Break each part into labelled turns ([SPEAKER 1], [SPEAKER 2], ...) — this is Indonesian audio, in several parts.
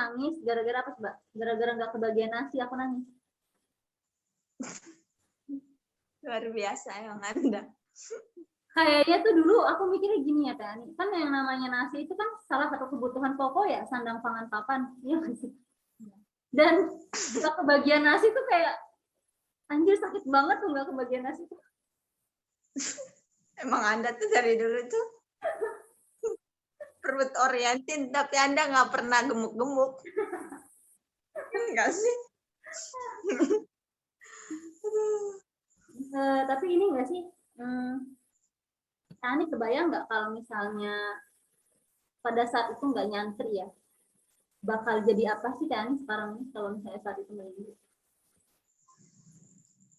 [SPEAKER 1] nangis gara-gara apa Mbak? Gara-gara nggak kebagian nasi aku nangis.
[SPEAKER 2] Luar biasa emang Anda.
[SPEAKER 1] Kayaknya tuh dulu aku mikirnya gini ya Teh Ani, kan yang namanya nasi itu kan salah satu kebutuhan pokok ya, sandang pangan papan, iya nggak sih? Dan nggak kebagian nasi tuh kayak anjir sakit banget tuh nggak kebagian nasi tuh.
[SPEAKER 2] Emang Anda tuh dari dulu tuh perut orientin, tapi Anda nggak pernah gemuk-gemuk. Enggak sih?
[SPEAKER 1] Tapi ini nggak sih, Tani kebayang nggak kalau misalnya pada saat itu nggak nyantri ya, bakal jadi apa sih Tani sekarang nih kalau misalnya saat itu menyantri?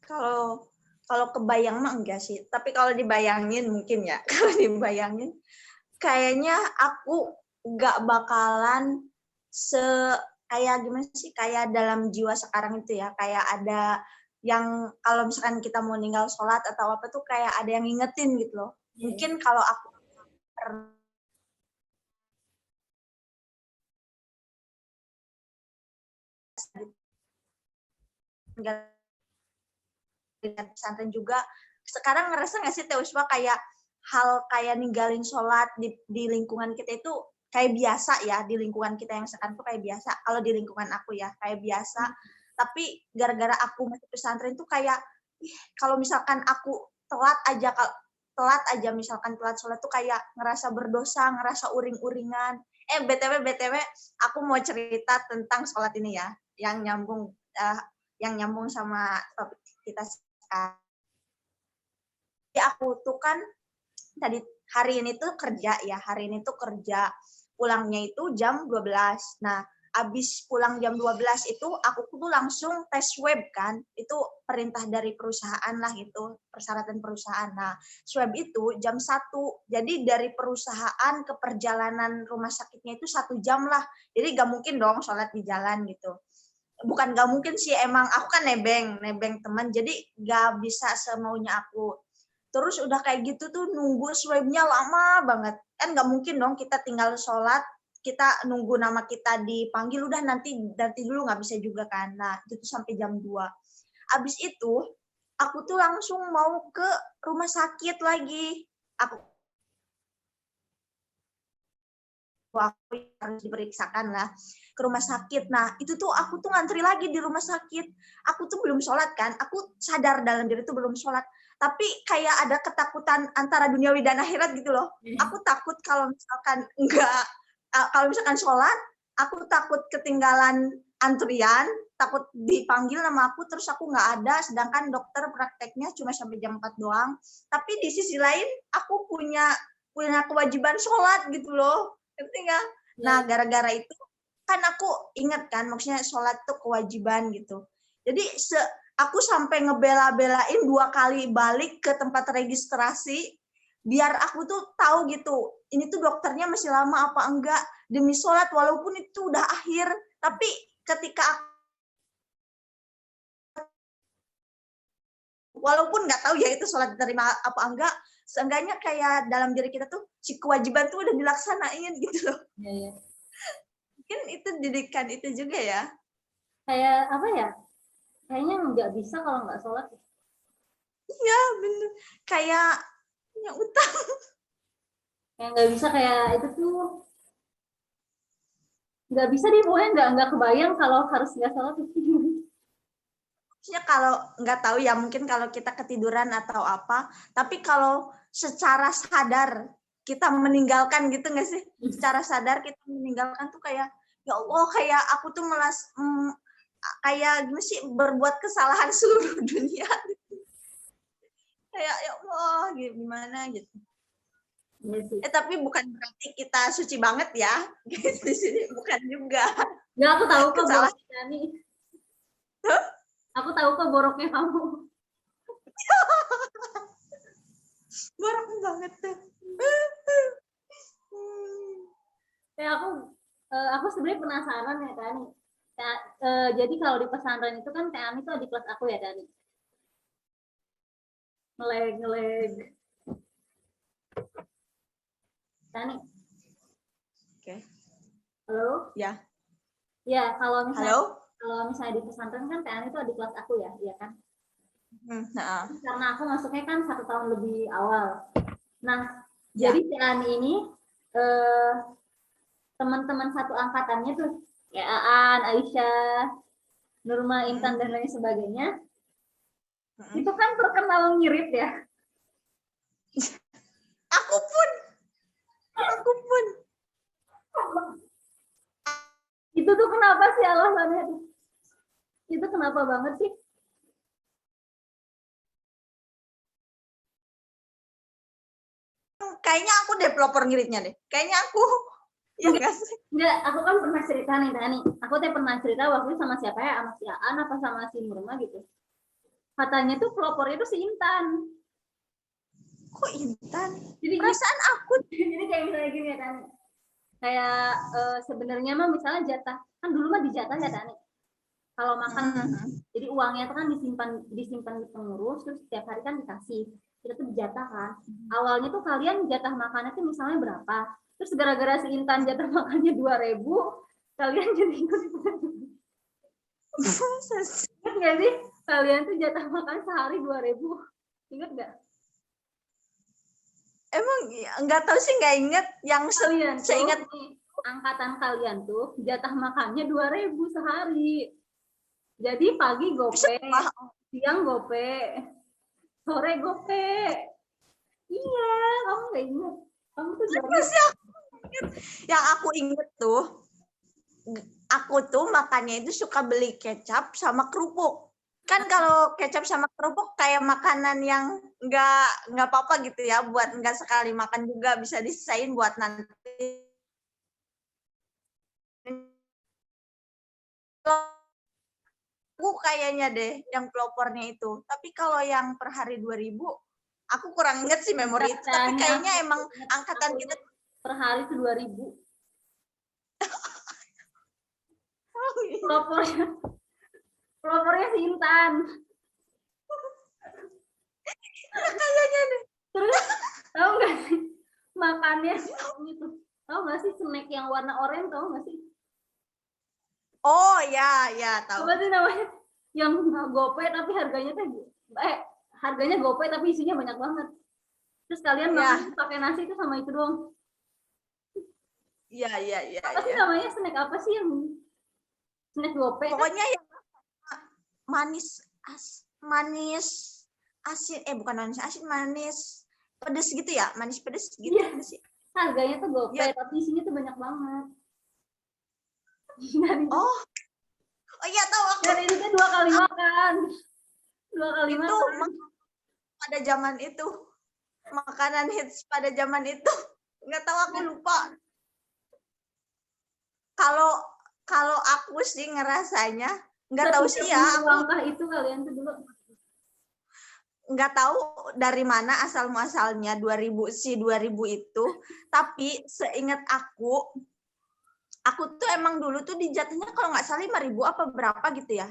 [SPEAKER 2] Kalau kebayang mah enggak sih, tapi kalau dibayangin mungkin ya. Kalau dibayangin, kayaknya aku nggak bakalan kayak gimana sih, kayak dalam jiwa sekarang itu ya, kayak ada yang kalau misalkan kita mau ninggal sholat atau apa tuh kayak ada yang ngingetin gitu loh. Mungkin kalau aku pesantren juga, sekarang ngerasa nggak sih Teh Uswa kayak hal kayak ninggalin sholat di lingkungan kita itu kayak biasa ya, di lingkungan kita yang sekarang tuh kayak biasa. Kalau di lingkungan aku ya kayak biasa. Tapi gara-gara aku masuk pesantren tuh kayak kalau misalkan aku telat aja misalkan telat sholat tuh kayak ngerasa berdosa, ngerasa uring-uringan. BTW aku mau cerita tentang sholat ini ya, yang nyambung sama topik kita sekarang. Jadi aku tuh kan tadi hari ini tuh kerja, pulangnya itu jam 12. Nah, abis pulang jam 12 itu aku tuh langsung tes swab kan, itu perintah dari perusahaan lah, itu persyaratan perusahaan. Nah, swab itu jam 1, jadi dari perusahaan ke perjalanan rumah sakitnya itu 1 jam lah, jadi gak mungkin dong sholat di jalan gitu. Bukan gak mungkin sih, emang aku kan nebeng teman, jadi gak bisa semaunya aku. Terus udah kayak gitu tuh nunggu swabnya lama banget. Kan nggak mungkin dong kita tinggal sholat, kita nunggu nama kita dipanggil, udah nanti dulu, nggak bisa juga kan. Nah, itu tuh sampai jam 2. Abis itu, aku tuh langsung mau ke rumah sakit lagi. Aku harus diperiksakan lah ke rumah sakit. Nah, itu tuh aku tuh ngantri lagi di rumah sakit. Aku tuh belum sholat kan, aku sadar dalam diri tuh belum sholat. Tapi kayak ada ketakutan antara duniawi dan akhirat gitu loh. Aku takut kalau misalkan sholat, aku takut ketinggalan antrian, takut dipanggil nama aku, terus aku nggak ada, sedangkan dokter prakteknya cuma sampai jam 4 doang. Tapi di sisi lain, aku punya kewajiban sholat gitu loh. Ngerti nggak? Nah, gara-gara itu, kan aku inget kan, maksudnya sholat tuh kewajiban gitu. Jadi aku sampai ngebela-belain 2 kali balik ke tempat registrasi, biar aku tuh tahu gitu, ini tuh dokternya masih lama apa enggak, demi sholat walaupun itu udah akhir. Tapi ketika walaupun nggak tahu ya itu sholat diterima apa enggak, seenggaknya kayak dalam diri kita tuh si kewajiban tuh udah dilaksanain gitu loh.
[SPEAKER 1] Iya.
[SPEAKER 2] Mungkin itu didikan itu juga ya.
[SPEAKER 1] Kayak apa ya? Kayaknya nggak bisa kalau nggak sholat.
[SPEAKER 2] Iya bener, kayak punya utang.
[SPEAKER 1] Kayak nggak bisa, kayak itu tuh nggak bisa deh, pokoknya nggak kebayang kalau harus nggak sholat.
[SPEAKER 2] Maksudnya kalau nggak tahu ya, mungkin kalau kita ketiduran atau apa, tapi kalau secara sadar kita meninggalkan gitu nggak sih? Secara sadar kita meninggalkan tuh kayak, ya Allah, kayak aku tuh kayak gimana sih, berbuat kesalahan seluruh dunia. Kayak ya Allah, gimana gitu. Tapi bukan berarti kita suci banget ya. Di sini bukan juga.
[SPEAKER 1] Ya, aku tahu kok boroknya nih. Aku tahu kok boroknya kamu.
[SPEAKER 2] Borok banget tuh.
[SPEAKER 1] Ya, aku sebenarnya penasaran ya Tani. Ya, jadi kalau di pesantren itu kan Tani itu adik kelas aku ya Tani. Ngeleg. Tani.
[SPEAKER 2] Oke.
[SPEAKER 1] Halo?
[SPEAKER 2] Ya.
[SPEAKER 1] Ya,
[SPEAKER 2] Halo?
[SPEAKER 1] kalau misalnya di pesantren kan Teh Ani itu adik kelas aku ya, iya kan?
[SPEAKER 2] Nah,
[SPEAKER 1] Karena aku masuknya kan 1 tahun lebih awal. Nah,
[SPEAKER 2] ya.
[SPEAKER 1] jadi Teh Ani ini eh, teman-teman satu angkatannya tuh kayak Aan, Aisyah, Nurma, Intan dan lain sebagainya, itu kan terkenal ngirit ya.
[SPEAKER 2] Aku pun.
[SPEAKER 1] Itu tuh kenapa sih alasannya tuh? Itu kenapa banget sih?
[SPEAKER 2] Kayaknya aku developer ngiritnya deh. Kayaknya aku. Ya nggak sih?
[SPEAKER 1] Enggak, aku kan pernah cerita nih Dani. Aku tuh pernah cerita waktu itu sama siapa ya? Sama si Aan apa sama si Nurma gitu. Katanya tuh pelopornya tuh si Intan.
[SPEAKER 2] Kok Intan?
[SPEAKER 1] Jadi
[SPEAKER 2] Perasaan aku.
[SPEAKER 1] jadi kayak misalnya gini ya Dani. Kayak sebenarnya mah misalnya jatah kan dulu mah dijatah ya Dani. Kalau makan jadi uangnya tuh kan disimpan di pengurus terus setiap hari kan dikasih. Kita tuh dijatah kan. Awalnya tuh kalian jatah makannya tuh misalnya berapa? Terus gara-gara si Intan jatah makannya 2.000, kalian jadi ikut ikutan. Ingat nggak sih? Kalian tuh jatah makan sehari 2.000. Ingat nggak?
[SPEAKER 2] Emang nggak tahu sih, nggak inget. Yang
[SPEAKER 1] Kalian
[SPEAKER 2] seingat
[SPEAKER 1] tuh, angkatan kalian tuh jatah makannya 2.000 sehari. Jadi pagi gope, siang gope, sore gope. Iya, kamu nggak ingat? Kamu tuh
[SPEAKER 2] yang aku inget tuh, aku tuh makannya itu suka beli kecap sama kerupuk. Kan kalau kecap sama kerupuk kayak makanan yang nggak apa-apa gitu ya, buat nggak sekali makan juga bisa disisain buat nanti. Aku kayaknya deh yang pelopornya itu. Tapi kalau yang per hari 2.000, aku kurang inget sih memori itu. Tapi kayaknya emang angkatan kita
[SPEAKER 1] per hari itu 2.000. Pelopornya si Intan.
[SPEAKER 2] kayaknya deh.
[SPEAKER 1] Terus tahu nggak sih makannya itu? Tahu nggak sih snack yang warna oranye, tahu nggak sih?
[SPEAKER 2] Oh ya, tahu.
[SPEAKER 1] Apa sih namanya? Yang gope tapi harganya tuh harganya gope tapi isinya banyak banget. Terus kalian makan pakai nasi itu sama itu doang.
[SPEAKER 2] Iya.
[SPEAKER 1] Apa sih namanya, snack apa sih yang snack gope?
[SPEAKER 2] Pokoknya yang manis asin, bukan manis asin, manis pedes gitu ya, manis pedes gitu.
[SPEAKER 1] Iya. Harganya tuh gope tapi isinya tuh banyak banget.
[SPEAKER 2] Oh iya tahu aku.
[SPEAKER 1] Dan itu tuh 2 kali makan. 2 kali
[SPEAKER 2] itu
[SPEAKER 1] makan.
[SPEAKER 2] Pada zaman itu makanan hits pada zaman itu. Nggak tahu, aku lupa. Kalau aku sih ngerasanya nggak tahu sih ya.
[SPEAKER 1] Langkah itu kalian tuh dulu.
[SPEAKER 2] Nggak tahu dari mana asal muasalnya 2000 itu. Tapi seingat aku tuh emang dulu tuh dijatuhnya kalau nggak salah 5.000 apa berapa gitu ya.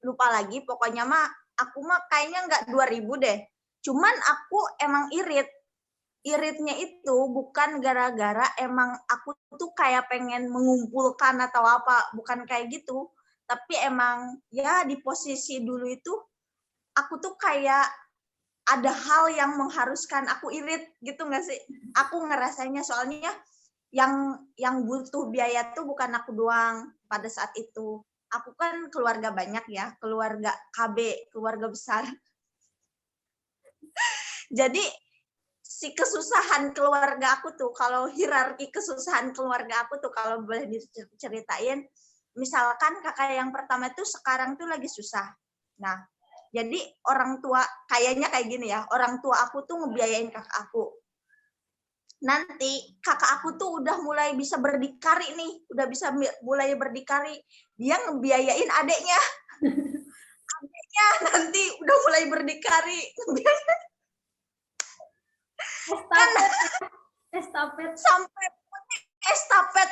[SPEAKER 2] Lupa lagi, pokoknya mah aku mah kayaknya nggak 2.000 deh. Cuman aku emang irit. Iritnya itu bukan gara-gara emang aku tuh kayak pengen mengumpulkan atau apa, bukan kayak gitu. Tapi emang ya di posisi dulu itu aku tuh kayak ada hal yang mengharuskan aku irit gitu nggak sih? Aku ngerasanya soalnya yang butuh biaya tuh bukan aku doang pada saat itu. Aku kan keluarga banyak ya, keluarga KB, keluarga besar. Jadi si kesusahan keluarga aku tuh, kalau hierarki kesusahan keluarga aku tuh kalau boleh diceritain, misalkan kakak yang pertama itu sekarang tuh lagi susah. Nah, jadi orang tua kayaknya kayak gini ya, orang tua aku tuh ngebiayain kakak aku. Nanti kakak aku tuh udah mulai bisa berdikari nih, udah bisa mulai berdikari. Dia ngebiayain adeknya. Adeknya nanti udah mulai berdikari.
[SPEAKER 1] Estafet.
[SPEAKER 2] Sampai estafet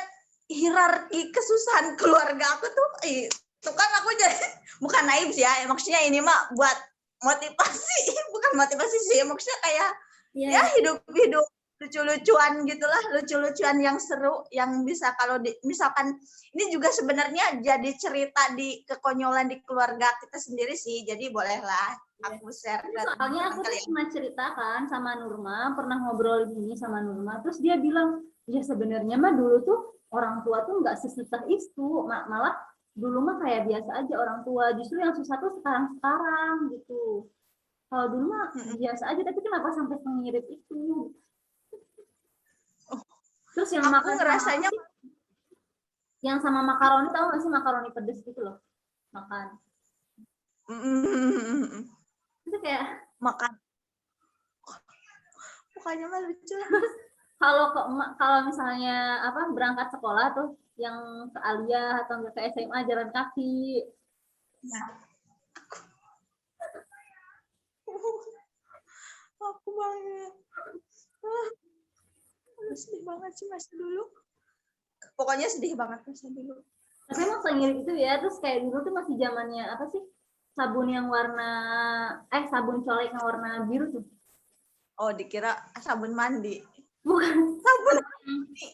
[SPEAKER 2] hierarki kesusahan keluarga aku tuh. Itu kan aku jadi, bukan naif sih ya, maksudnya ini mah buat motivasi, bukan motivasi sih, maksudnya kayak ya hidup lucu-lucuan gitulah, lucu-lucuan yang seru yang bisa kalau misalkan ini juga sebenarnya jadi cerita di kekonyolan di keluarga kita sendiri sih, jadi bolehlah aku share ke
[SPEAKER 1] Soalnya aku tuh
[SPEAKER 2] kalian.
[SPEAKER 1] pernah ceritakan sama Nurma, pernah ngobrol gini sama Nurma, terus dia bilang, ya sebenarnya mah dulu tuh orang tua tuh nggak sesusah itu, malah dulu mah kayak biasa aja orang tua, justru yang susah tuh sekarang gitu. Kalau dulu mah biasa aja, tapi kenapa sampai mengirit itu? Terus yang
[SPEAKER 2] Aku
[SPEAKER 1] makan
[SPEAKER 2] ngerasanya
[SPEAKER 1] yang sama makaroni, tahu nggak sih makaroni pedes gitu loh, makan. Itu kayak
[SPEAKER 2] makan mukanya mah lucu lah.
[SPEAKER 1] kalau misalnya apa berangkat sekolah tuh yang ke Alia atau ke SMA jalan kaki.
[SPEAKER 2] Nah, aku banget. Sedih banget sih masa dulu. Pokoknya sedih banget masa dulu.
[SPEAKER 1] Tapi emang seiring itu ya, terus kayak dulu tuh masih zamannya apa sih? Sabun yang warna sabun colek yang warna biru tuh.
[SPEAKER 2] Oh, dikira sabun mandi.
[SPEAKER 1] Bukan.
[SPEAKER 2] Sabun mandi.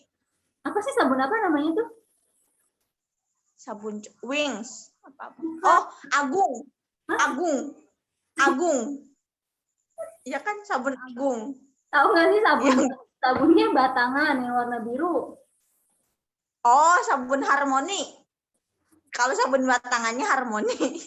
[SPEAKER 1] Apa sih sabun apa namanya tuh?
[SPEAKER 2] Sabun Wings. Apa-apa. Oh, Agung.
[SPEAKER 1] Hah?
[SPEAKER 2] Agung. Iya kan sabun Agung.
[SPEAKER 1] Tahu nggak sih sabunnya batangan yang warna biru?
[SPEAKER 2] Oh, sabun Harmoni. Kalau sabun batangannya Harmoni.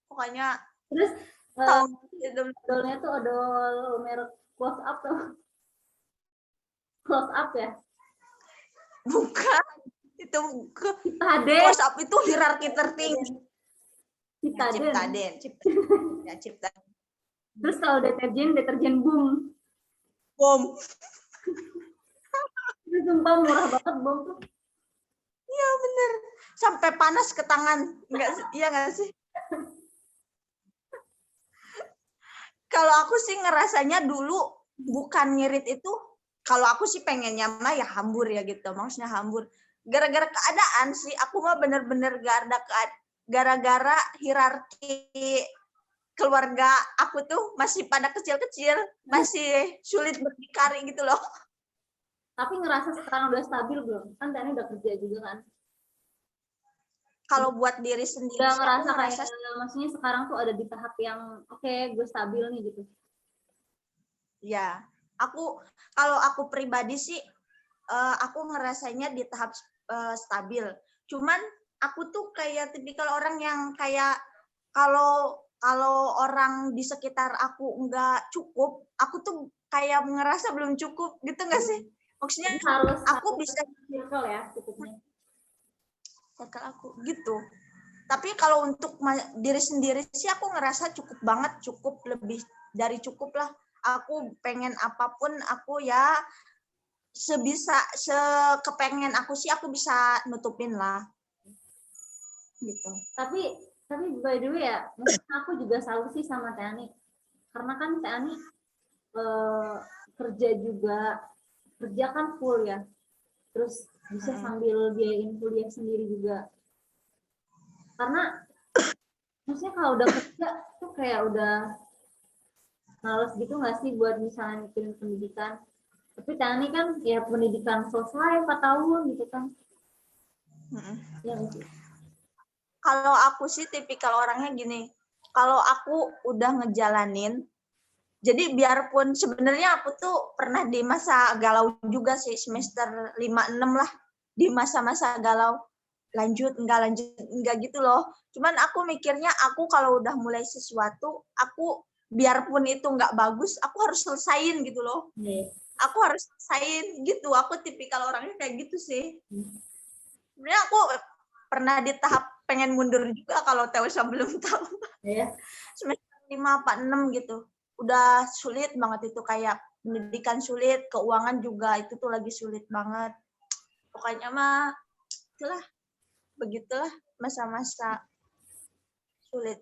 [SPEAKER 2] Pokoknya
[SPEAKER 1] Terus
[SPEAKER 2] tahun
[SPEAKER 1] odolnya tuh odol merek Close Up tuh. Close Up ya?
[SPEAKER 2] bukan. Itu
[SPEAKER 1] Citaden.
[SPEAKER 2] Close Up itu hierarki tertinggi.
[SPEAKER 1] Citaden.
[SPEAKER 2] Ciptaden.
[SPEAKER 1] Terus kalau deterjen Boom.
[SPEAKER 2] Bom.
[SPEAKER 1] Itu sumpah murah banget Boom tuh.
[SPEAKER 2] Iya bener. Sampai panas ke tangan. Iya nggak sih? Kalau aku sih ngerasanya dulu bukan ngirit itu. Kalau aku sih pengennya mah ya hambur ya gitu. Maksudnya hambur. Gara-gara keadaan sih. Aku mah bener-bener gara-gara hierarki keluarga aku tuh masih pada kecil-kecil. Masih sulit berdikari gitu loh.
[SPEAKER 1] Tapi ngerasa sekarang udah stabil belum? Kan Tani udah kerja juga kan?
[SPEAKER 2] Kalau buat diri sendiri
[SPEAKER 1] Udah
[SPEAKER 2] sih,
[SPEAKER 1] ngerasa
[SPEAKER 2] aku ngerasa
[SPEAKER 1] kayak, maksudnya sekarang tuh ada di tahap yang oke, gue stabil nih gitu.
[SPEAKER 2] ya. Kalau aku pribadi sih, aku ngerasanya di tahap stabil. Cuman aku tuh kayak tipikal orang yang kayak kalau orang di sekitar aku nggak cukup, aku tuh kayak ngerasa belum cukup gitu nggak sih? Maksudnya
[SPEAKER 1] Jadi harus
[SPEAKER 2] aku bisa
[SPEAKER 1] circle ya cukupnya.
[SPEAKER 2] circle aku gitu. Tapi kalau untuk diri sendiri sih aku ngerasa cukup banget, cukup lebih dari cukup lah. Aku pengen apapun aku ya sekepengen aku sih aku bisa nutupin lah. Gitu.
[SPEAKER 1] Tapi by the way ya, mungkin aku juga salut sih sama Tani. Karena kan Tani kerja kan full ya. Terus bisa sambil biayain kuliah sendiri juga. Karena maksudnya kalau udah kerja tuh kayak udah males gitu nggak sih buat misalnya mikirin pendidikan. Tapi Tani kan ya pendidikan selesai 4 tahun gitu kan. Ya,
[SPEAKER 2] kalau aku sih tipikal orangnya gini, kalau aku udah ngejalanin, jadi biarpun sebenarnya aku tuh pernah di masa galau juga sih, semester 5-6 lah, di masa-masa galau, lanjut enggak gitu loh. Cuman aku mikirnya aku kalau udah mulai sesuatu, aku biarpun itu nggak bagus, aku harus selesain gitu loh. Aku harus selesain gitu, aku tipikal orangnya kayak gitu sih. Sebenarnya aku pernah di tahap pengen mundur juga kalau Teusa belum tahu. Semester 5 apa 6 gitu. Udah sulit banget itu, kayak pendidikan sulit, keuangan juga itu tuh lagi sulit banget. Pokoknya mah itulah, begitulah masa-masa sulit.